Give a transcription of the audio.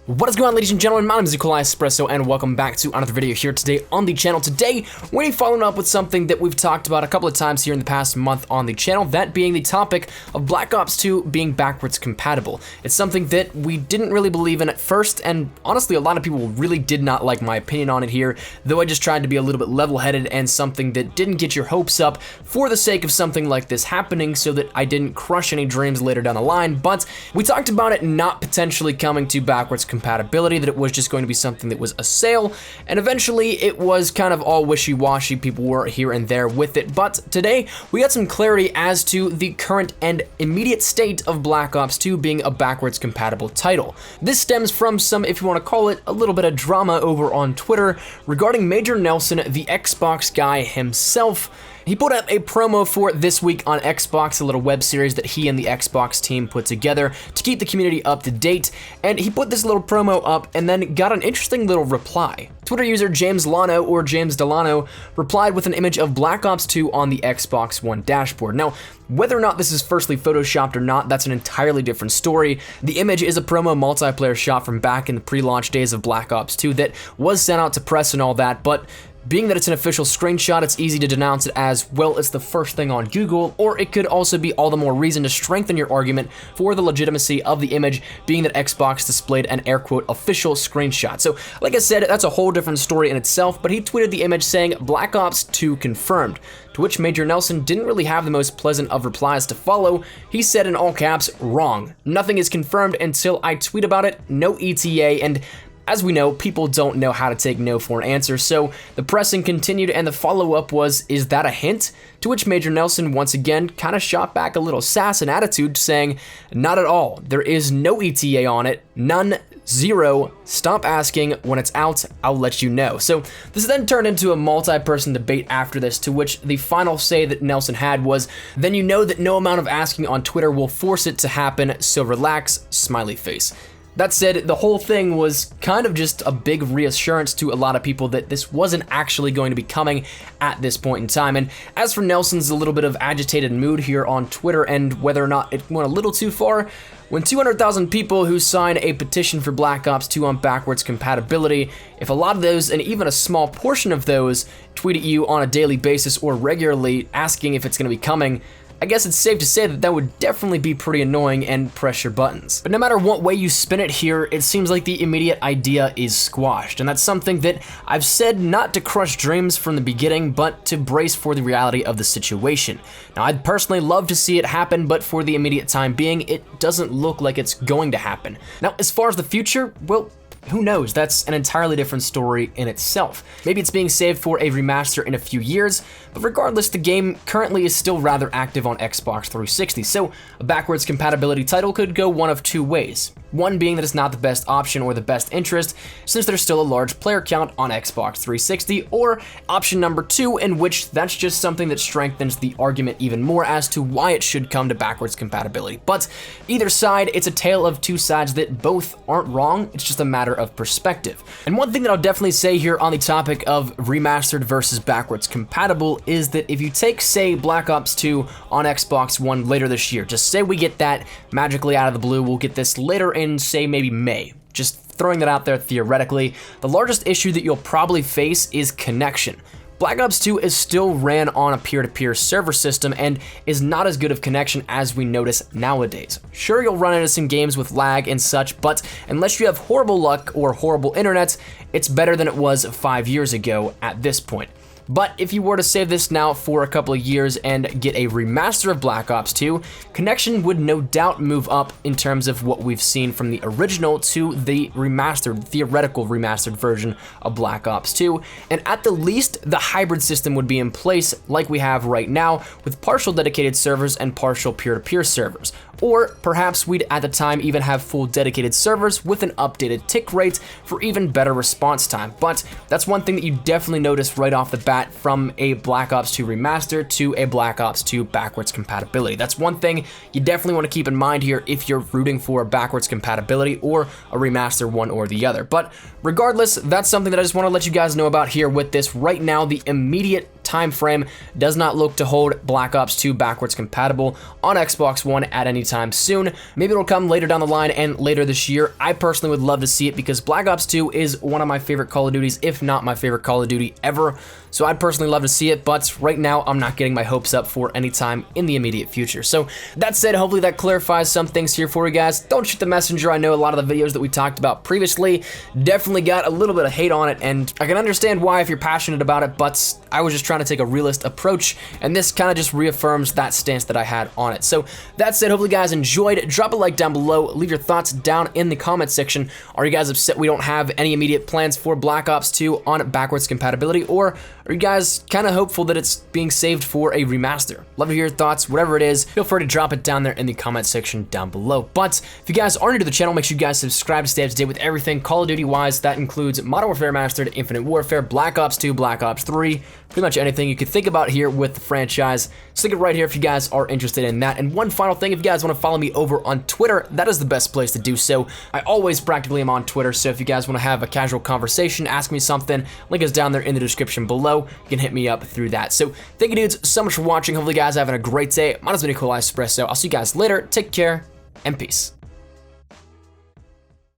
What is going on, ladies and gentlemen? My name is Espresso, and welcome back to another video here today on the channel. Today, we're going to be following up with something that we've talked about a couple of times here in the past month on the channel, that being the topic of Black Ops 2 being backwards compatible. It's something that we didn't really believe in at first, and honestly, a lot of people really did not like my opinion on it here, though I just tried to be a little bit level-headed and something that didn't get your hopes up for the sake of something like this happening so that I didn't crush any dreams later down the line. But we talked about it not potentially coming to backwards compatibility, that it was just going to be something that was a sale, and eventually it was kind of all wishy-washy. People were here and there with it, but today we got some clarity as to the current and immediate state of Black Ops 2 being a backwards compatible title. This stems from some, if you want to call it, a little bit of drama over on Twitter regarding Major Nelson, the Xbox guy himself. He put up a promo for This Week on Xbox, a little web series that he and the Xbox team put together to keep the community up to date, and he put this little promo up and then got an interesting little reply. Twitter user James Lano, or James Delano, replied with an image of Black Ops 2 on the Xbox One dashboard. Now, whether or not this is firstly photoshopped or not, that's an entirely different story. The image is a promo multiplayer shot from back in the pre-launch days of Black Ops 2 that was sent out to press and all that, but being that it's an official screenshot, it's easy to denounce it as, well, it's the first thing on Google, or it could also be all the more reason to strengthen your argument for the legitimacy of the image, being that Xbox displayed an air quote official screenshot. So, like I said, that's a whole different story in itself, but he tweeted the image saying, Black Ops 2 confirmed, to which Major Nelson didn't really have the most pleasant of replies to follow. He said in all caps, wrong. Nothing is confirmed until I tweet about it, no ETA, and as we know, people don't know how to take no for an answer, so the pressing continued and the follow-up was, is that a hint? To which Major Nelson once again kind of shot back a little sass and attitude, saying, not at all, there is no ETA on it, none, zero, stop asking, when it's out, I'll let you know. So this then turned into a multi-person debate after this, to which the final say that Nelson had was, then you know that no amount of asking on Twitter will force it to happen, so relax, smiley face. That said, the whole thing was kind of just a big reassurance to a lot of people that this wasn't actually going to be coming at this point in time. And as for Nelson's a little bit of agitated mood here on Twitter and whether or not it went a little too far, when 200,000 people who sign a petition for Black Ops 2 on backwards compatibility, if a lot of those, and even a small portion of those, tweet at you on a daily basis or regularly asking if it's going to be coming, I guess it's safe to say that that would definitely be pretty annoying and press your buttons. But no matter what way you spin it here, it seems like the immediate idea is squashed, and that's something that I've said not to crush dreams from the beginning, but to brace for the reality of the situation. Now, I'd personally love to see it happen, but for the immediate time being, it doesn't look like it's going to happen. Now, as far as the future, well, who knows? That's an entirely different story in itself. Maybe it's being saved for a remaster in a few years, but regardless, the game currently is still rather active on Xbox 360, so a backwards compatibility title could go one of two ways. One being that it's not the best option or the best interest, since there's still a large player count on Xbox 360, or option number two, in which that's just something that strengthens the argument even more as to why it should come to backwards compatibility. But either side, it's a tale of two sides that both aren't wrong, it's just a matter of perspective. And one thing that I'll definitely say here on the topic of remastered versus backwards compatible is that if you take, say, Black Ops 2 on Xbox One later this year, just say we get that magically out of the blue, we'll get this later in, say, maybe May. Just throwing that out there theoretically, the largest issue that you'll probably face is connection. Black Ops 2 is still ran on a peer-to-peer server system and is not as good of connection as we notice nowadays. Sure, you'll run into some games with lag and such, but unless you have horrible luck or horrible internet, it's better than it was 5 years ago at this point. But if you were to save this now for a couple of years and get a remaster of Black Ops 2, connection would no doubt move up in terms of what we've seen from the original to the remastered, theoretical remastered version of Black Ops 2, and at the least, the hybrid system would be in place like we have right now, with partial dedicated servers and partial peer-to-peer servers. Or perhaps we'd at the time even have full dedicated servers with an updated tick rate for even better response time. But that's one thing that you definitely notice right off the bat combat from a Black Ops 2 remaster to a Black Ops 2 backwards compatibility. That's one thing you definitely want to keep in mind here if you're rooting for backwards compatibility or a remaster, one or the other. But regardless, that's something that I just want to let you guys know about here with this. Right now, the immediate time frame does not look to hold Black Ops 2 backwards compatible on Xbox One at any time soon. Maybe it'll come later down the line and later this year. I personally would love to see it because Black Ops 2 is one of my favorite Call of Duties, if not my favorite Call of Duty ever. So I'd personally love to see it, but right now I'm not getting my hopes up for any time in the immediate future. So that said, hopefully that clarifies some things here for you guys. Don't shoot the messenger. I know a lot of the videos that we talked about previously definitely got a little bit of hate on it, and I can understand why if you're passionate about it, but I was just trying to take a realist approach, and this kind of just reaffirms that stance that I had on it. So that said, hopefully you guys enjoyed. Drop a like down below. Leave your thoughts down in the comment section. Are you guys upset we don't have any immediate plans for Black Ops 2 on backwards compatibility, or are you guys kind of hopeful that it's being saved for a remaster? Love to hear your thoughts. Whatever it is, feel free to drop it down there in the comment section down below. But if you guys are new to the channel, make sure you guys subscribe to stay up to date with everything Call of Duty wise. That includes Modern Warfare Remastered, Infinite Warfare, Black Ops 2, Black Ops 3, pretty much anything you could think about here with the franchise. Stick it right here if you guys are interested in that. And one final thing, if you guys want to follow me over on Twitter, that is the best place to do so. I always practically am on Twitter, so if you guys want to have a casual conversation, ask me something, link is down there in the description below. You can hit me up through that. So thank you dudes so much for watching. Hopefully you guys are having a great day. Mine has been Nikolai Espresso. I'll see you guys later. Take care and peace.